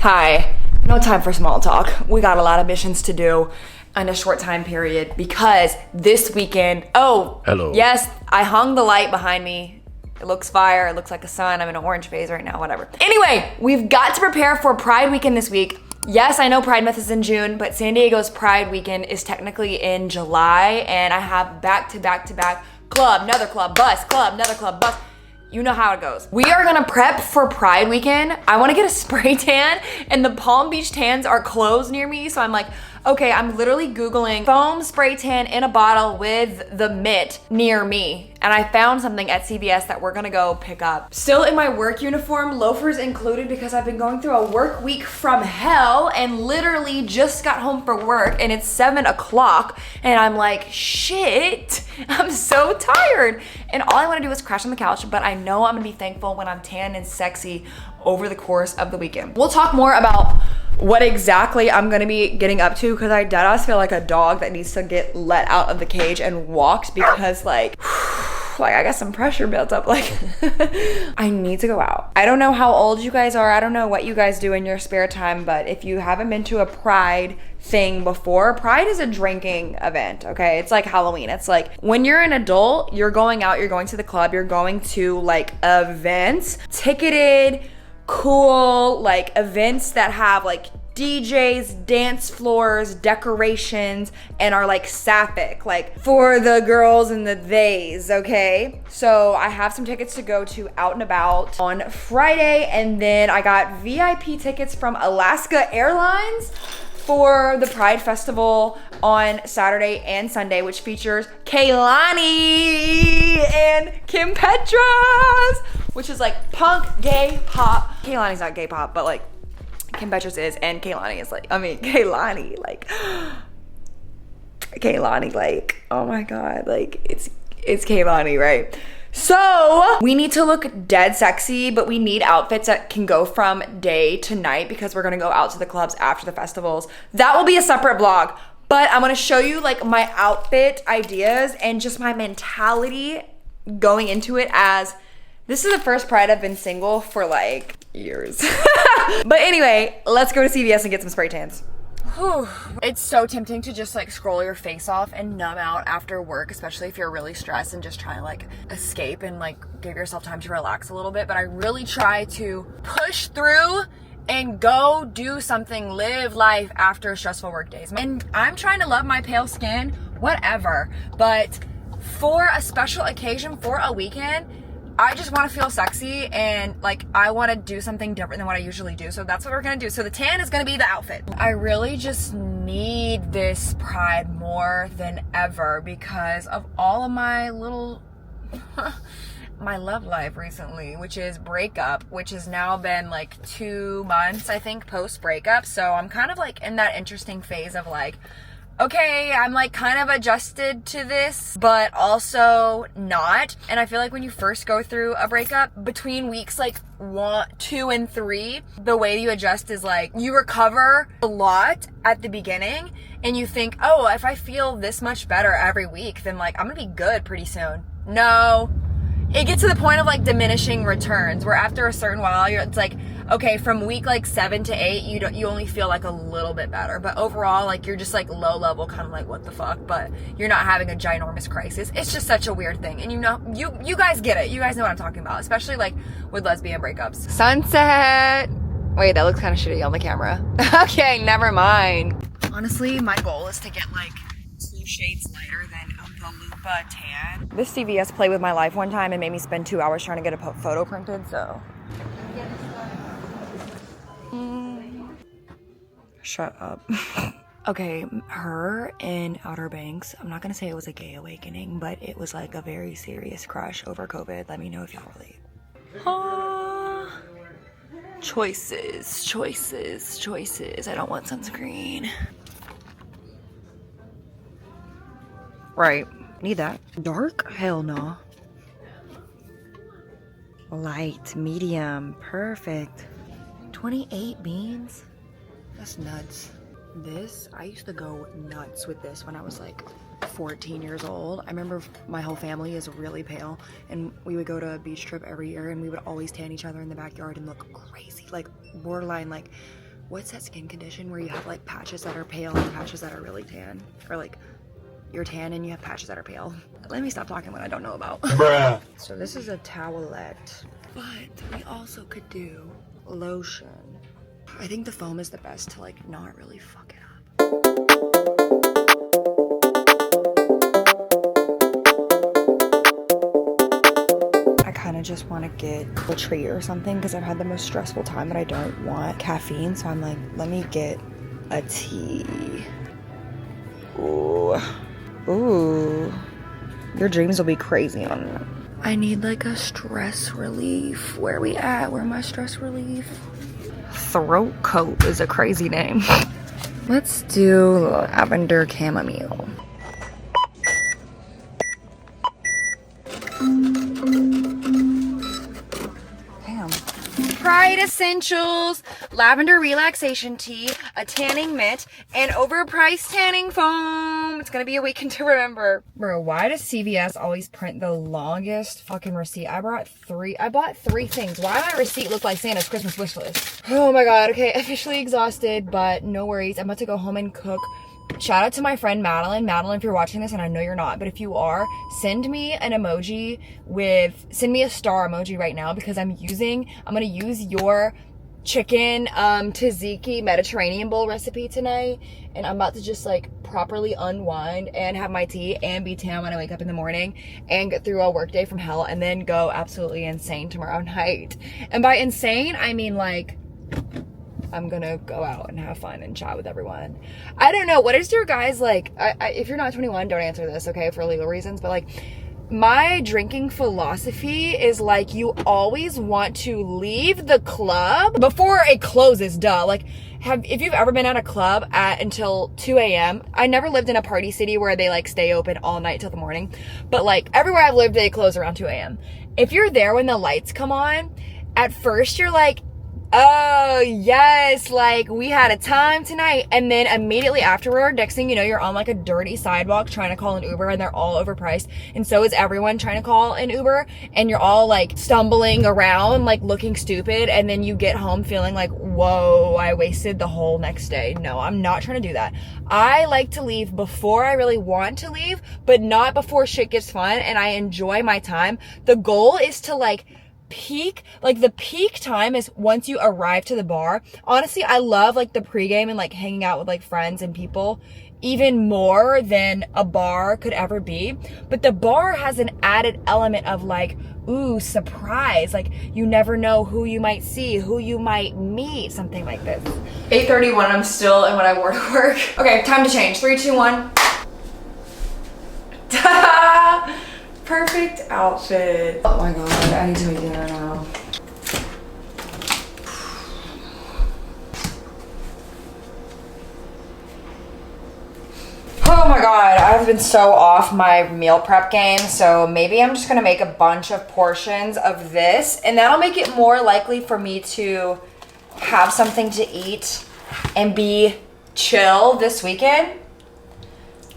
Hi, no time for small talk. We got a lot of missions to do in a short time period because this weekend, Hello. Yes, I hung the light behind me. It looks fire, it looks like a sun. I'm in an orange phase right now, whatever. Anyway, we've got to prepare for Pride weekend this week. Yes, I know Pride Month is in June, but San Diego's Pride weekend is technically in July, and I have back to back club, another club, bus, club, another club, bus. You know how it goes. We are gonna prep for Pride weekend. I wanna get a spray tan, and the Palm Beach tans are closed near me, so I'm like, okay, I'm literally Googling foam spray tan in a bottle with the mitt near me. And I found something at CVS that we're gonna go pick up. Still in my work uniform, loafers included, because I've been going through a work week from hell and literally just got home for work and it's 7 o'clock and I'm like, shit, I'm so tired. And all I wanna do is crash on the couch, but I know I'm gonna be thankful when I'm tan and sexy over the course of the weekend. We'll talk more about what exactly I'm gonna be getting up to, because I deadass feel like a dog that needs to get let out of the cage and walked, because like I got some pressure built up. Like I need to go out. I don't know how old you guys are. I don't know what you guys do in your spare time, but if you haven't been to a Pride thing before, Pride is a drinking event, okay? It's like Halloween. It's like when you're an adult, you're going out, you're going to the club, you're going to like events, ticketed, cool like events that have like DJs, dance floors, decorations, and are like sapphic, like for the girls and the theys, okay? So I have some tickets to go to Out and About on Friday, and then I got VIP tickets from Alaska Airlines for the Pride Festival on Saturday and Sunday, which features Kehlani and Kim Petras, which is like punk, gay, pop. Kehlani's not gay pop, but like Kim Petras is, and Kehlani is like, Kehlani, like, oh my God, like it's Kehlani, right? So we need to look dead sexy, but we need outfits that can go from day to night because we're gonna go out to the clubs after the festivals. That will be a separate vlog, but I'm gonna show you like my outfit ideas and just my mentality going into it, as this is the first Pride I've been single for like years. But anyway, let's go to CVS and get some spray tans. Whew. It's so tempting to just like scroll your face off and numb out after work, especially if you're really stressed and just trying to like escape and like give yourself time to relax a little bit. But I really try to push through and go do something, live life after stressful work days. And I'm trying to love my pale skin, whatever. But for a special occasion, for a weekend, I just want to feel sexy and like I want to do something different than what I usually do. So that's what we're going to do. So the tan is going to be the outfit. I really just need this Pride more than ever because of all of my little my love life recently, which is breakup, which has now been like 2 months, I think, post breakup. So I'm kind of like in that interesting phase of like, okay, I'm like kind of adjusted to this, but also not. And I feel like when you first go through a breakup, between weeks like 1, 2, and 3, the way you adjust is like you recover a lot at the beginning and you think, oh, if I feel this much better every week, then like I'm gonna be good pretty soon. No. It gets to the point of like diminishing returns, where after a certain while it's like, okay, from week like 7 to 8, you only feel like a little bit better, but overall like you're just like low level, kind of like what the fuck, but you're not having a ginormous crisis. It's just such a weird thing, and you know, you guys get it. You guys know what I'm talking about, especially like with lesbian breakups. Sunset. Wait, that looks kind of shitty on the camera. Okay, never mind. Honestly, my goal is to get like 2 shades lighter than the Lupa tan. This CVS played with my life one time and made me spend 2 hours trying to get a photo printed, so. Shut up. Okay, her in Outer Banks, I'm not gonna say it was a gay awakening, but it was like a very serious crush over COVID. Let me know if y'all relate. Choices. I don't want sunscreen. Right, need that. Dark? Hell no. Light, medium, perfect. 28 beans? That's nuts. This, I used to go nuts with this when I was like 14 years old. I remember my whole family is really pale, and we would go to a beach trip every year, and we would always tan each other in the backyard and look crazy, like borderline like what's that skin condition where you have like patches that are pale and patches that are really tan? Or like you're tan and you have patches that are pale. Let me stop talking what I don't know about. Bruh. So this is a towelette, but we also could do lotion. I think the foam is the best to like not really fuck it up. I kind of just want to get a treat or something because I've had the most stressful time and I don't want caffeine. So I'm like, let me get a tea. Ooh. Ooh. Your dreams will be crazy on that. I need like a stress relief. Where are we at? Where my stress relief? Throat coat is a crazy name. Let's do lavender chamomile. Damn. Pride Essentials, lavender relaxation tea, a tanning mitt, and overpriced tanning foam. It's gonna be a weekend to remember. Bro, why does CVS always print the longest fucking receipt? I bought three things. Why does my receipt look like Santa's Christmas wish list? Oh my god, okay, officially exhausted, but no worries. I'm about to go home and cook. Shout out to my friend Madeline. Madeline, if you're watching this, and I know you're not, but if you are, send me a star emoji right now because I'm gonna use your chicken tzatziki Mediterranean bowl recipe tonight, and I'm about to just like properly unwind and have my tea and be tan when I wake up in the morning and get through a work day from hell and then go absolutely insane tomorrow night. And by insane, I mean like I'm gonna go out and have fun and chat with everyone. I don't know, what is your guys like, if you're not 21, don't answer this, okay, for legal reasons, but like my drinking philosophy is like you always want to leave the club before it closes, duh. Like if you've ever been at a club until 2 a.m. I never lived in a party city where they like stay open all night till the morning, but like everywhere I've lived they close around 2 a.m. If you're there when the lights come on, at first you're like, oh yes, like we had a time tonight, and then immediately afterward, next thing you know, you're on like a dirty sidewalk trying to call an Uber and they're all overpriced, and so is everyone trying to call an Uber, and you're all like stumbling around like looking stupid, and then you get home feeling like, whoa, I wasted the whole next day. No, I'm not trying to do that. I like to leave before I really want to leave, but not before shit gets fun and I enjoy my time. The goal is to like peak, like the peak time is once you arrive to the bar. Honestly, I love like the pregame and like hanging out with like friends and people even more than a bar could ever be. But the bar has an added element of like, ooh, surprise. Like you never know who you might see, who you might meet, something like this. 8:31, I'm still in what I wore to work. Okay, time to change. 3, 2, 1. Perfect outfit. Oh my god, I need to make dinner now. Oh my god, I've been so off my meal prep game, so maybe I'm just gonna make a bunch of portions of this, and that'll make it more likely for me to have something to eat and be chill this weekend.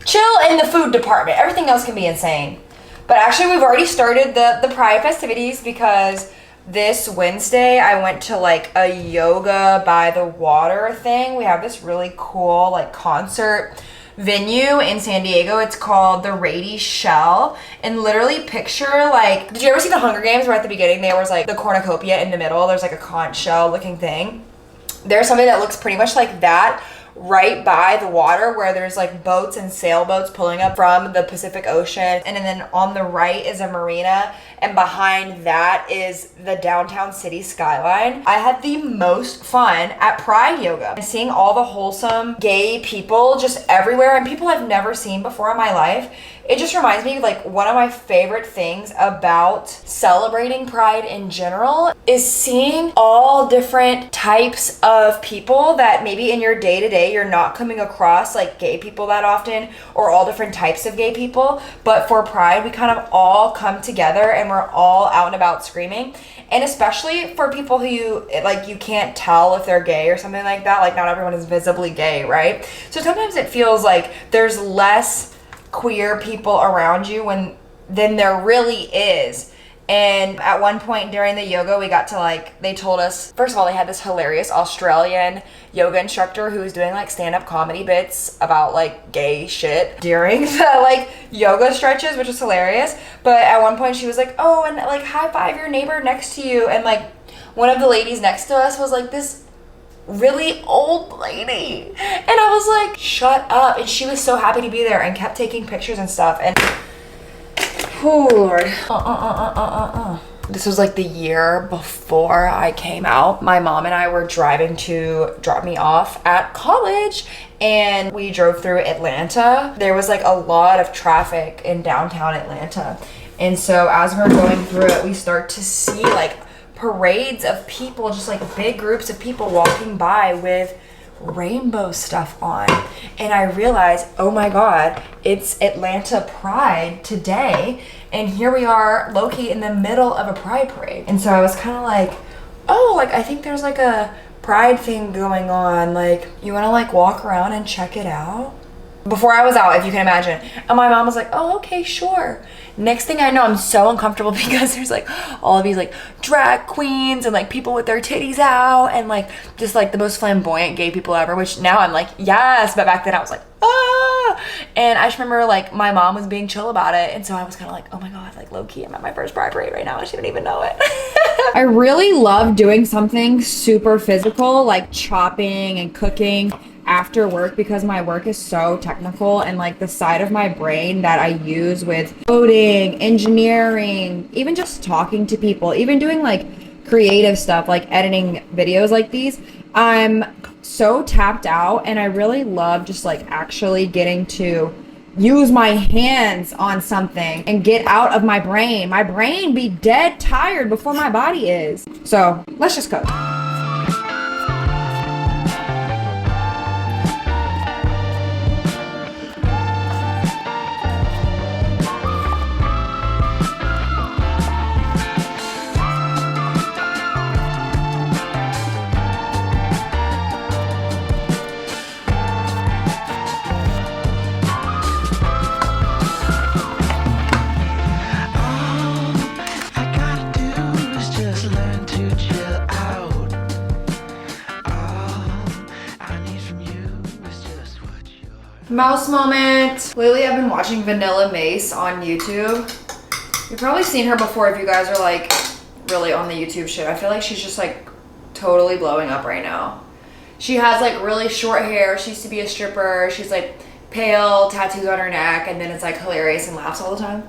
Chill in the food department. Everything else can be insane. But actually, we've already started the Pride festivities because this Wednesday, I went to like a yoga by the water thing. We have this really cool like concert venue in San Diego. It's called the Rady Shell. And literally picture like, did you ever see the Hunger Games where at the beginning there was like the cornucopia in the middle? There's like a conch shell looking thing. There's something that looks pretty much like that right by the water where there's like boats and sailboats pulling up from the Pacific Ocean, and then on the right is a marina, and behind that is the downtown city skyline. I had the most fun at Pride Yoga and seeing all the wholesome gay people just everywhere and people I've never seen before in my life. It just reminds me, like, one of my favorite things about celebrating Pride in general is seeing all different types of people that maybe in your day-to-day you're not coming across, like gay people that often, or all different types of gay people. But for Pride, we kind of all come together and we're all out and about screaming. And especially for people who you can't tell if they're gay or something like that. Like, not everyone is visibly gay, right? So sometimes it feels like there's less queer people around you than there really is. And at one point during the yoga, we got to like, they told us, first of all, they had this hilarious Australian yoga instructor who was doing like stand-up comedy bits about like gay shit during the like yoga stretches, which was hilarious. But at one point she was like, oh, and like high five your neighbor next to you. And like one of the ladies next to us was like this really old lady. And I was like, shut up. And she was so happy to be there and kept taking pictures and stuff. And oh Lord. This was like the year before I came out. My mom and I were driving to drop me off at college, and we drove through Atlanta. There was like a lot of traffic in downtown Atlanta. And so as we're going through it, we start to see like parades of people, just like big groups of people walking by with rainbow stuff on. And I realized, oh my God, it's Atlanta Pride today. And here we are low-key in the middle of a pride parade. And so I was kind of like, oh, like I think there's like a pride thing going on. Like, you want to like walk around and check it out? Before I was out, if you can imagine. And my mom was like, oh, okay, sure. Next thing I know, I'm so uncomfortable because there's like all of these like drag queens and like people with their titties out and like just like the most flamboyant gay people ever, which now I'm like, yes. But back then I was like, ah. And I just remember like my mom was being chill about it. And so I was kind of like, oh my God, like low key, I'm at my first pride parade right now and she didn't even know it. I really love doing something super physical like chopping and cooking after work because my work is so technical, and like the side of my brain that I use with coding, engineering, even just talking to people, even doing like creative stuff like editing videos like these, I'm so tapped out, and I really love just like actually getting to use my hands on something and get out of my brain. My brain be dead tired before my body is. So let's just cook. Mouse moment. Lately I've been watching Vanilla Mace on YouTube. You've probably seen her before if you guys are like really on the YouTube shit. I feel like she's just like totally blowing up right now. She has like really short hair. She used to be a stripper. She's like pale, tattoos on her neck, and then it's like hilarious and laughs all the time.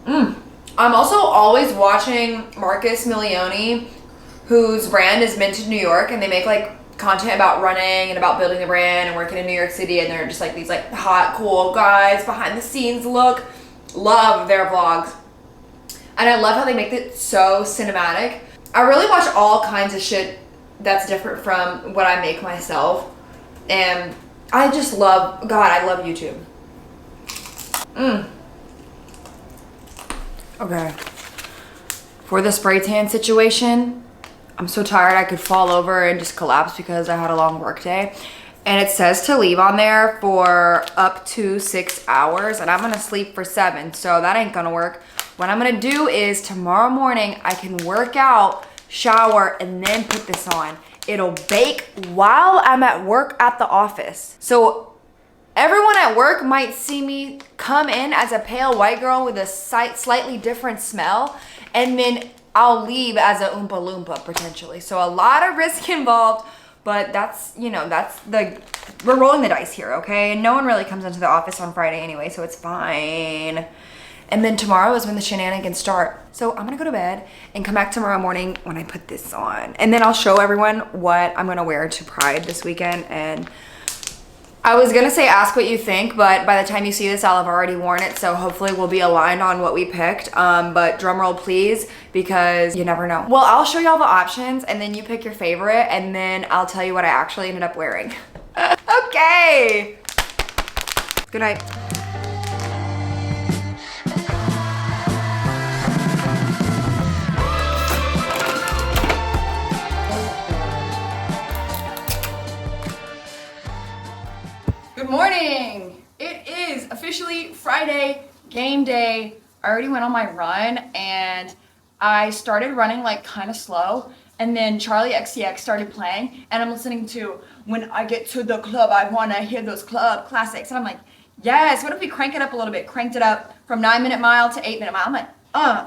I'm also always watching Marcus Milioni, whose brand is Minted New York, and they make like content about running and about building the brand and working in New York City, and they're just like these like hot, cool guys behind the scenes look. Love their vlogs. And I love how they make it so cinematic. I really watch all kinds of shit that's different from what I make myself. And I just love, God, I love YouTube. Okay. For the spray tan situation, I'm so tired I could fall over and just collapse because I had a long work day. And it says to leave on there for up to 6 hours, and I'm gonna sleep for 7, so that ain't gonna work. What I'm gonna do is tomorrow morning I can work out, shower, and then put this on. It'll bake while I'm at work at the office. So everyone at work might see me come in as a pale white girl with a slightly different smell, and then I'll leave as a Oompa Loompa potentially. So a lot of risk involved, but that's, you know, we're rolling the dice here, okay? And no one really comes into the office on Friday anyway, so it's fine. And then tomorrow is when the shenanigans start. So I'm gonna go to bed and come back tomorrow morning when I put this on. And then I'll show everyone what I'm gonna wear to Pride this weekend. And I was gonna say ask what you think, but by the time you see this, I'll have already worn it. So hopefully we'll be aligned on what we picked. But drum roll please, because you never know. Well, I'll show you all the options and then you pick your favorite, and then I'll tell you what I actually ended up wearing. Okay. Good night. Good morning. It is officially Friday, game day. I already went on my run and I started running like kind of slow. And then Charlie XCX started playing and I'm listening to When I Get to the Club, I Wanna Hear Those Club Classics. And I'm like, yes, what if we crank it up a little bit? Cranked it up from 9-minute mile to 8-minute mile. I'm like,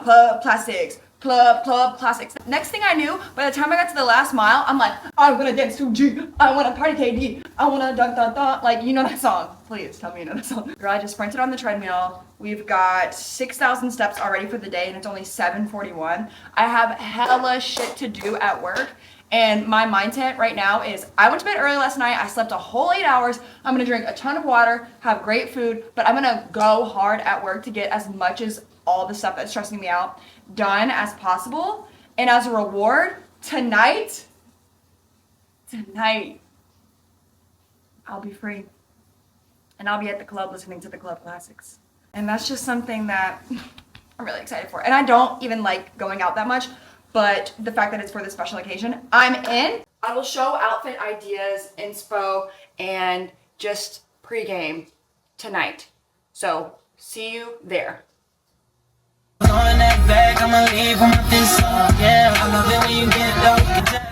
club classics, club classics. Next thing I knew, by the time I got to the last mile, I'm like, I wanna dance to G, I wanna party KD, I wanna dun dun dun. Like, you know that song. Please tell me you know that song. Girl, I just sprinted on the treadmill. We've got 6,000 steps already for the day and it's only 7:41. I have hella shit to do at work. And my mindset right now is I went to bed early last night. I slept a whole 8 hours. I'm gonna drink a ton of water, have great food, but I'm gonna go hard at work to get as much as all the stuff that's stressing me out done as possible. And as a reward, tonight, I'll be free. And I'll be at the club listening to the club classics. And that's just something that I'm really excited for. And I don't even like going out that much, but the fact that it's for this special occasion, I'm in. I will show outfit ideas, inspo, and just pregame tonight. So see you there.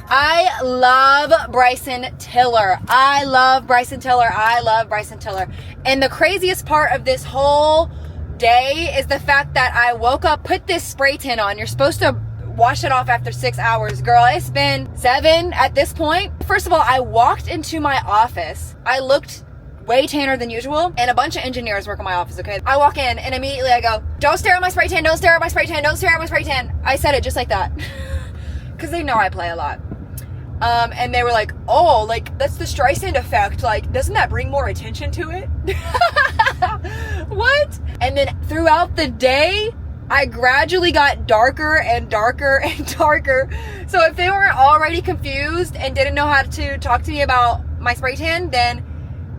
I love Bryson Tiller. I love Bryson Tiller. I love Bryson Tiller. And the craziest part of this whole day is the fact that I woke up, put this spray tan on. You're supposed to wash it off after 6 hours. Girl, it's been 7 at this point. First of all, I walked into my office. I looked way tanner than usual, and a bunch of engineers work in my office, okay? I walk in and immediately I go, don't stare at my spray tan, don't stare at my spray tan, don't stare at my spray tan. I said it just like that. Because they know I play a lot. And they were like, oh, like, that's the Streisand effect. Like, doesn't that bring more attention to it? What? And then throughout the day, I gradually got darker and darker and darker. So if they weren't already confused and didn't know how to talk to me about my spray tan, then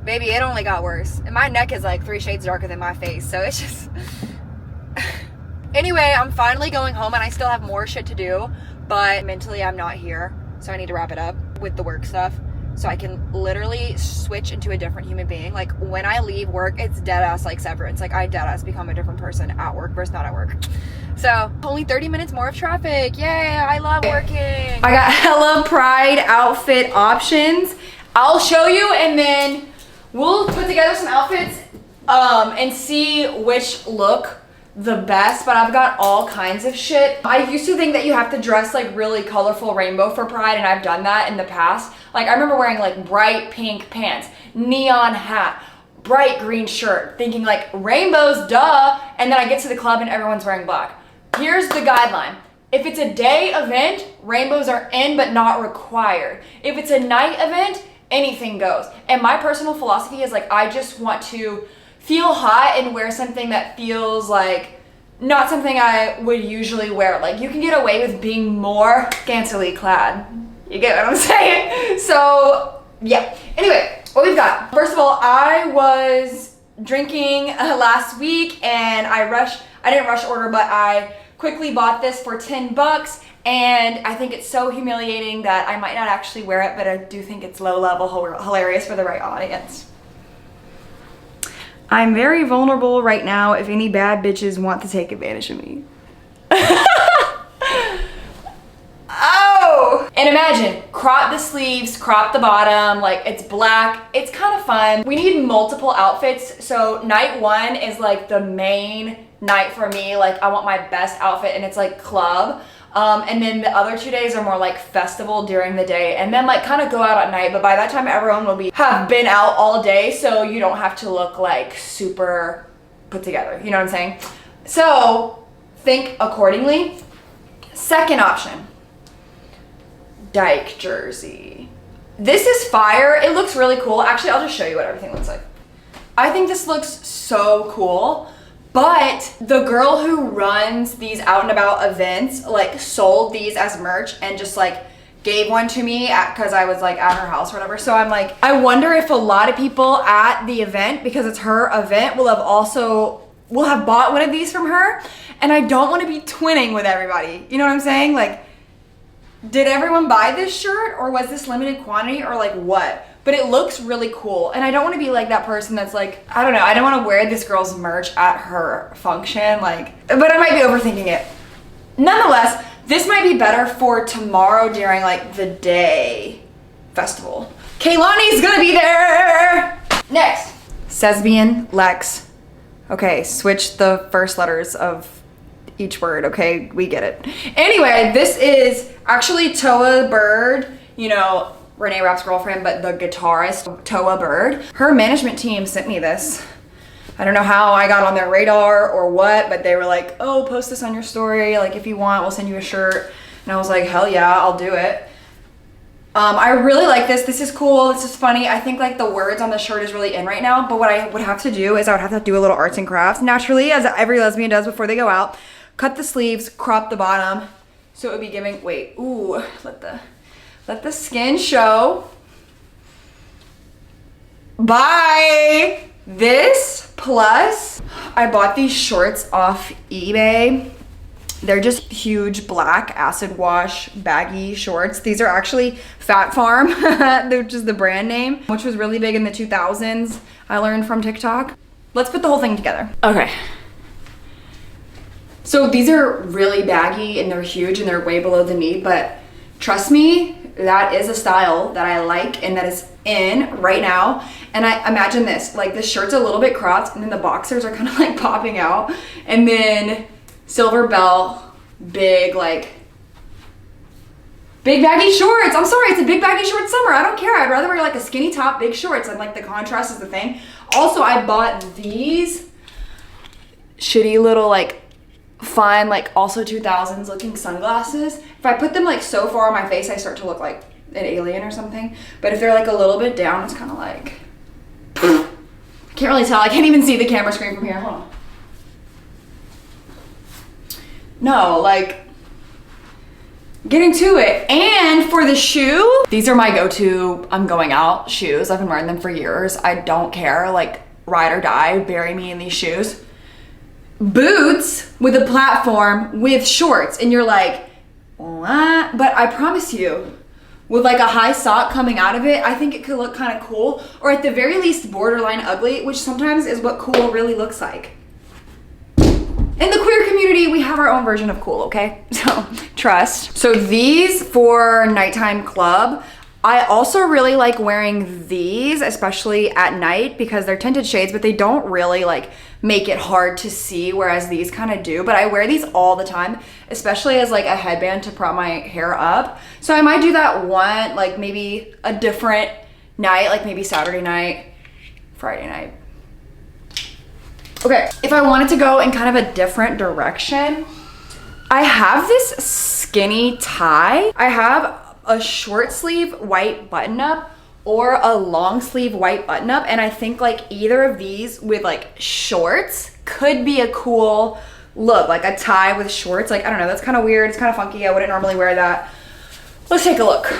baby, it only got worse. And my neck is like 3 shades darker than my face. So it's just... Anyway, I'm finally going home and I still have more shit to do. But mentally, I'm not here. So I need to wrap it up with the work stuff. So I can literally switch into a different human being. Like, when I leave work, it's dead ass like severance. Like, I dead ass become a different person at work versus not at work. So, only 30 minutes more of traffic. Yay, I love working. I got hella Pride outfit options. I'll show you and then we'll put together some outfits and see which look the best, but I've got all kinds of shit. I used to think that you have to dress like really colorful rainbow for Pride, and I've done that in the past. Like, I remember wearing like bright pink pants, neon hat, bright green shirt, thinking like rainbows, duh, and then I get to the club and everyone's wearing black. Here's the guideline. If it's a day event, rainbows are in but not required. If it's a night event, anything goes. And my personal philosophy is like, I just want to feel hot and wear something that feels like not something I would usually wear. Like, you can get away with being more scantily clad. You get what I'm saying? So yeah. Anyway, what we've got. First of all, I was drinking last week and I didn't rush order, but I quickly bought this for 10 bucks. And I think it's so humiliating that I might not actually wear it, but I do think it's low level hilarious for the right audience. I'm very vulnerable right now if any bad bitches want to take advantage of me. Oh! And imagine, crop the sleeves, crop the bottom, like it's black. It's kind of fun. We need multiple outfits. So night 1 is like the main night for me. Like, I want my best outfit and it's like club. And then the other 2 days are more like festival during the day, and then like kind of go out at night, but by that time everyone will have been out all day, so you don't have to look like super put together, you know what I'm saying? So think accordingly. Second option, dyke jersey. This is fire. It looks really cool. Actually, I'll just show you what everything looks like. I think this looks so cool. But the girl who runs these out and about events like sold these as merch and just like gave one to me because I was like at her house or whatever. So I'm like, I wonder if a lot of people at the event, because it's her event, will have bought one of these from her. And I don't want to be twinning with everybody. You know what I'm saying? Like, did everyone buy this shirt or was this limited quantity or like what? but it looks really cool. And I don't want to be like that person that's like, I don't know, I don't want to wear this girl's merch at her function, like, but I might be overthinking it. Nonetheless, this might be better for tomorrow during like the day festival. Kaylani's gonna be there. Next, Lesbian Lex. Okay, switch the first letters of each word, okay? We get it. Anyway, this is actually Toa Bird, you know, Renee Rapp's girlfriend, but the guitarist, Toa Bird. Her management team sent me this. I don't know how I got on their radar or what, but they were like, oh, post this on your story. Like, if you want, we'll send you a shirt. And I was like, hell yeah, I'll do it. I really like this. This is cool. This is funny. I think like the words on the shirt is really in right now, but what I would have to do is I would have to do a little arts and crafts naturally, as every lesbian does before they go out. Cut the sleeves, crop the bottom. So it would be giving, wait, ooh, let the skin show. Bye. This plus I bought these shorts off eBay. They're just huge black acid wash baggy shorts. These are actually Fat Farm, which is the brand name, which was really big in the 2000s. I learned from TikTok. Let's put the whole thing together. Okay. So these are really baggy and they're huge and they're way below the knee, but trust me, that is a style that I like and that is in right now. And I imagine this, like the shirt's a little bit cropped and then the boxers are kind of like popping out. And then silver belt, big baggy shorts. I'm sorry, it's a big baggy short summer. I don't care. I'd rather wear like a skinny top, big shorts, and like the contrast is the thing. Also, I bought these shitty little like fun, like also 2000s looking sunglasses. If I put them like so far on my face, I start to look like an alien or something. But if they're like a little bit down, it's kind of like, I can't really tell. I can't even see the camera screen from here. Hold on. No, like, getting to it. And for the shoe, these are my go-to I'm going out shoes. I've been wearing them for years. I don't care, like ride or die, bury me in these shoes. Boots with a platform with shorts, and you're like, what? But I promise you, with like a high sock coming out of it, I think it could look kind of cool, or at the very least borderline ugly, which sometimes is what cool really looks like. In the queer community, we have our own version of cool, okay? So, trust. So these for nighttime club. I also really like wearing these, especially at night, because they're tinted shades, but they don't really like make it hard to see, whereas these kind of do. But I wear these all the time, especially as like a headband to prop my hair up. So I might do that one, like maybe a different night, like maybe Saturday night, Friday night. Okay, if I wanted to go in kind of a different direction, I have this skinny tie. I have a short sleeve white button up or a long sleeve white button up, and I think like either of these with like shorts could be a cool look, like a tie with shorts. Like, I don't know, that's kind of weird. It's kind of funky. I wouldn't normally wear that. Let's take a look.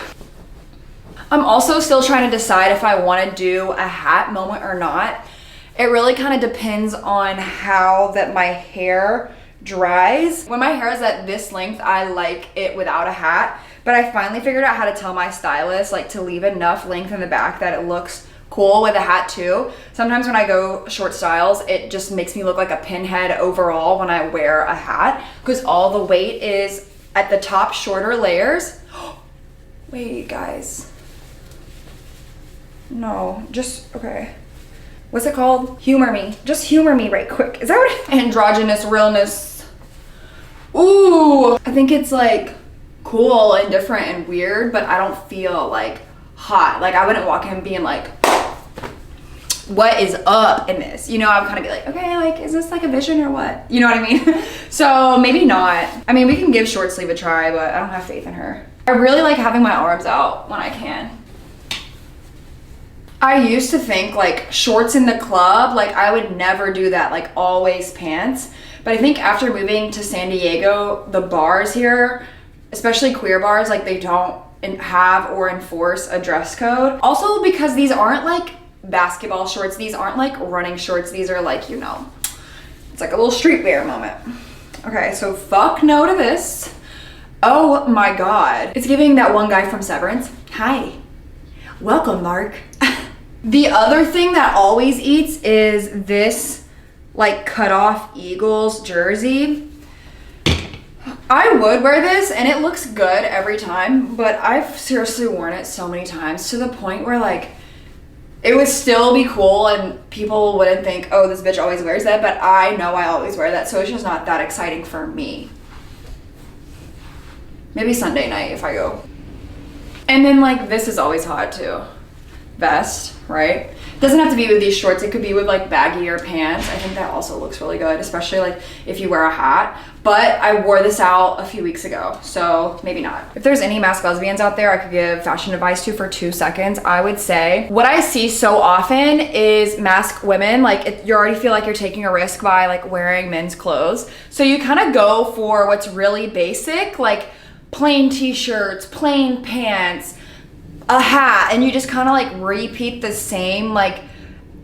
I'm also still trying to decide if I want to do a hat moment or not. It really kind of depends on how that my hair dries. When my hair is at this length, I like it without a hat, but I finally figured out how to tell my stylist like to leave enough length in the back that it looks cool with a hat too. Sometimes when I go short styles, it just makes me look like a pinhead overall when I wear a hat, because all the weight is at the top shorter layers. Wait, guys. No, just, okay. What's it called? Humor me. Just humor me right quick. Is that what it is? Androgynous realness. Ooh, I think it's like cool and different and weird, but I don't feel like hot. Like I wouldn't walk in being like, what is up in this? You know, I would kind of be like, okay, like, is this like a vision or what? You know what I mean? So maybe not. I mean, we can give short sleeve a try, but I don't have faith in her. I really like having my arms out when I can. I used to think like shorts in the club, like I would never do that, like always pants. But I think after moving to San Diego, the bars here, especially queer bars, like they don't have or enforce a dress code. Also because these aren't like basketball shorts, these aren't like running shorts, these are like, you know, it's like a little streetwear moment. Okay, so fuck no to this. Oh my God. It's giving that one guy from Severance. Hi. Welcome, Mark. The other thing that always eats is this like cut off Eagles jersey. I would wear this and it looks good every time, but I've seriously worn it so many times to the point where like it would still be cool and people wouldn't think, oh, this bitch always wears that, but I know I always wear that, so it's just not that exciting for me. Maybe Sunday night if I go. And then like this is always hot too. Vest, right? Doesn't have to be with these shorts, it could be with like baggier pants. I think that also looks really good, especially like if you wear a hat. But I wore this out a few weeks ago, so maybe not. If there's any masc lesbians out there I could give fashion advice to for 2 seconds, I would say what I see so often is masc women, like you already feel like you're taking a risk by like wearing men's clothes. So you kind of go for what's really basic, like plain t-shirts, plain pants, a hat, and you just kind of like repeat the same like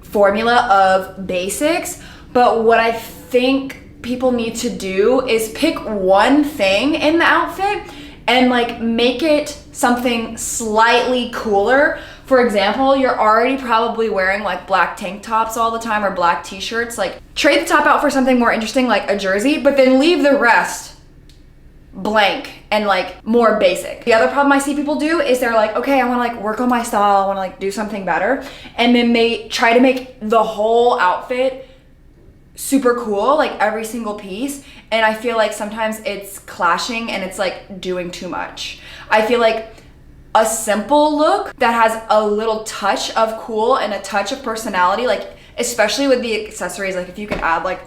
formula of basics. But what I think people need to do is pick one thing in the outfit and like make it something slightly cooler. For example, you're already probably wearing like black tank tops all the time or black t-shirts. Like trade the top out for something more interesting like a jersey, but then leave the rest blank and like more basic. The other problem I see people do is they're like, okay, I want to like work on my style, I want to like do something better, and then they try to make the whole outfit super cool, like every single piece, and I feel like sometimes it's clashing and it's like doing too much. I feel like a simple look that has a little touch of cool and a touch of personality, like especially with the accessories, like if you can add like,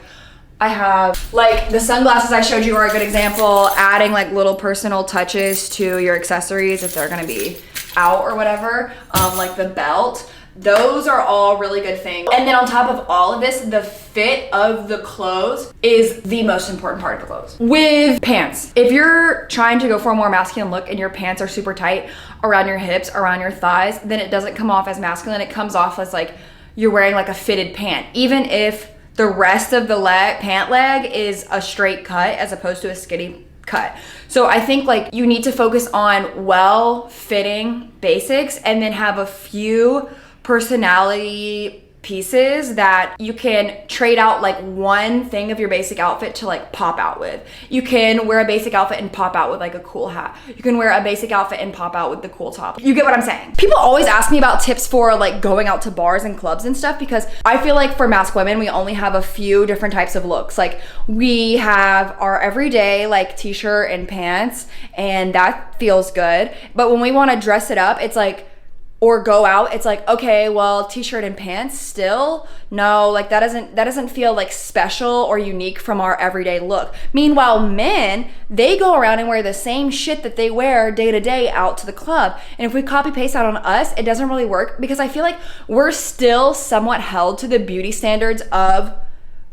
I have like the sunglasses I showed you are a good example, adding like little personal touches to your accessories if they're gonna be out or whatever, like the belt. Those are all really good things. And then on top of all of this, the fit of the clothes is the most important part of the clothes. With pants, if you're trying to go for a more masculine look and your pants are super tight around your hips, around your thighs, then it doesn't come off as masculine, it comes off as like you're wearing like a fitted pant, even if the rest of the pant leg is a straight cut as opposed to a skinny cut. So I think like you need to focus on well-fitting basics and then have a few personality pieces that you can trade out like one thing of your basic outfit to like pop out with. You can wear a basic outfit and pop out with like a cool hat. You can wear a basic outfit and pop out with the cool top. You get what I'm saying? People always ask me about tips for like going out to bars and clubs and stuff, because I feel like for masc women, we only have a few different types of looks. Like we have our everyday like t-shirt and pants, and that feels good. But when we want to dress it up, it's like, or go out, it's like, okay, well, t-shirt and pants still? No, like that doesn't feel like special or unique from our everyday look. Meanwhile, men, they go around and wear the same shit that they wear day to day out to the club. And if we copy paste that on us, it doesn't really work, because I feel like we're still somewhat held to the beauty standards of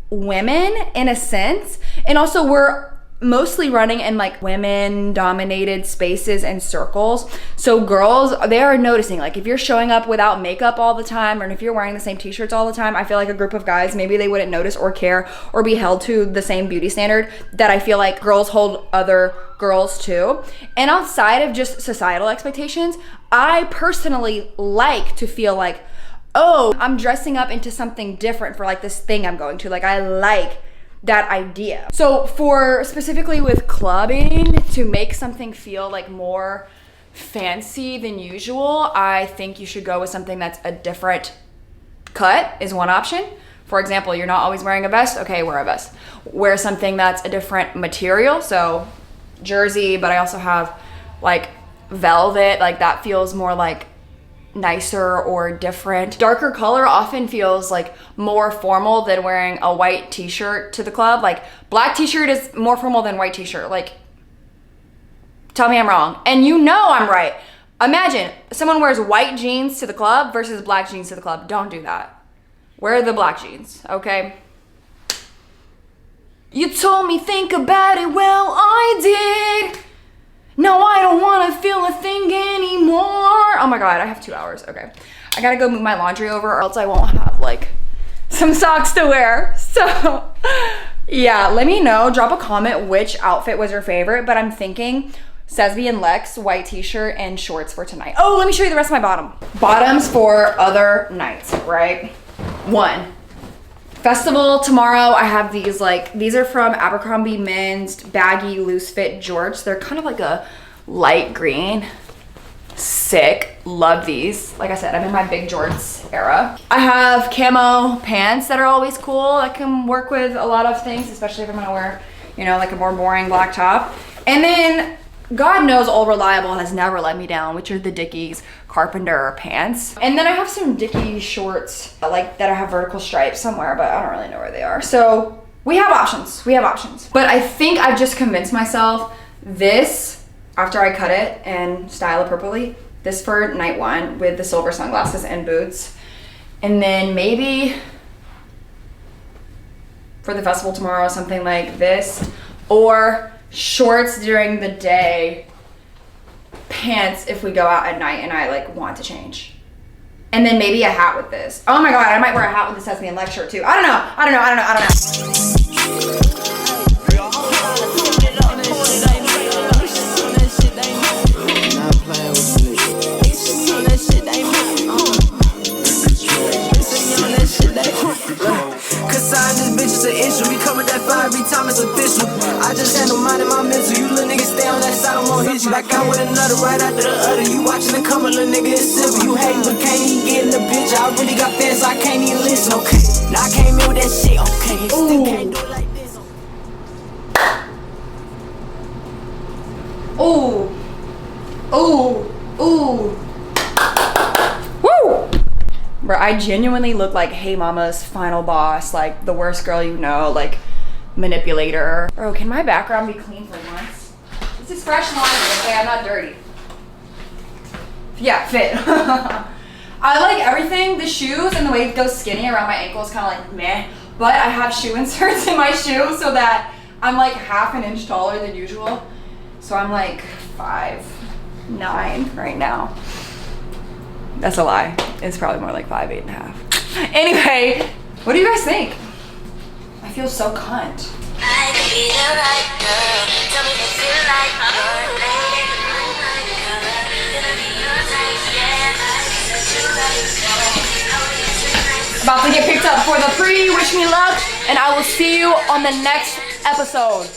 women in a sense. And also we're mostly running in like women dominated spaces and circles. So girls, they are noticing, like if you're showing up without makeup all the time, or if you're wearing the same t-shirts all the time, I feel like a group of guys, maybe they wouldn't notice or care or be held to the same beauty standard that I feel like girls hold other girls to. And outside of just societal expectations, I personally like to feel like, oh, I'm dressing up into something different for like this thing I'm going to. Like I like that idea. So for specifically with clubbing, to make something feel like more fancy than usual, I think you should go with something that's a different cut is one option. For example, you're not always wearing a vest, okay, wear a vest. Wear something that's a different material, so jersey, but I also have like velvet, like that feels more like nicer or different. Darker color often feels like more formal than wearing a white t-shirt to the club. Like black t-shirt is more formal than white t-shirt. Like, tell me I'm wrong. And you know I'm right. Imagine someone wears white jeans to the club versus black jeans to the club. Don't do that. Wear the black jeans, okay? You told me think about it, well I did. No, I don't want to feel a thing anymore. Oh my God, I have 2 hours. Okay. I gotta go move my laundry over or else I won't have like some socks to wear. So yeah, let me know. Drop a comment which outfit was your favorite. But I'm thinking Sesby and Lex, white t-shirt and shorts for tonight. Oh, let me show you the rest of my bottom. Bottoms for other nights, right? 1. Festival tomorrow. I have these these are from Abercrombie Men's baggy loose fit jorts. They're kind of like a light green. Sick, love these. Like I said, I'm in my big jorts era. I have camo pants that are always cool. I can work with a lot of things, especially if I'm gonna wear, you know, like a more boring black top. And then God knows Old Reliable has never let me down, which are the Dickies Carpenter pants. And then I have some Dickies shorts like that I have vertical stripes somewhere, but I don't really know where they are. So we have options, we have options. But I think I've just convinced myself this, after I cut it and style it properly, this for night 1 with the silver sunglasses and boots. And then maybe for the festival tomorrow, something like this, or shorts during the day, pants if we go out at night and I like want to change. And then maybe a hat with this. Oh my God, I might wear a hat with the Sesame and Lex shirt too. I don't know. We come with that fire every time it's official. I just handle minding my mental. You little niggas stay on that side, I'm gonna hit you. Like I'm with another right after the other. You watching it come, little nigga, it's simple. You hate but can't even get in the picture. I really got fans, so I can't even listen, okay? Now I came in with that shit, okay? Still can't do it like this. Ooh. Ooh. Ooh. Woo! Bro, I genuinely look like Hey Mama's final boss, like the worst girl you know, like manipulator. Bro, can my background be clean for once? This is fresh laundry, okay? I'm not dirty. Yeah, fit. I like everything, the shoes and the way it goes skinny around my ankle is kind of like meh, but I have shoe inserts in my shoe so that I'm like half an inch taller than usual. So I'm like 5'9" right now. That's a lie. It's probably more like 5'8" and a half. Anyway, what do you guys think? I feel so cunt. I could be the right girl. Tell me if you like your lady. About to get picked up for the free. Wish me luck, and I will see you on the next episode.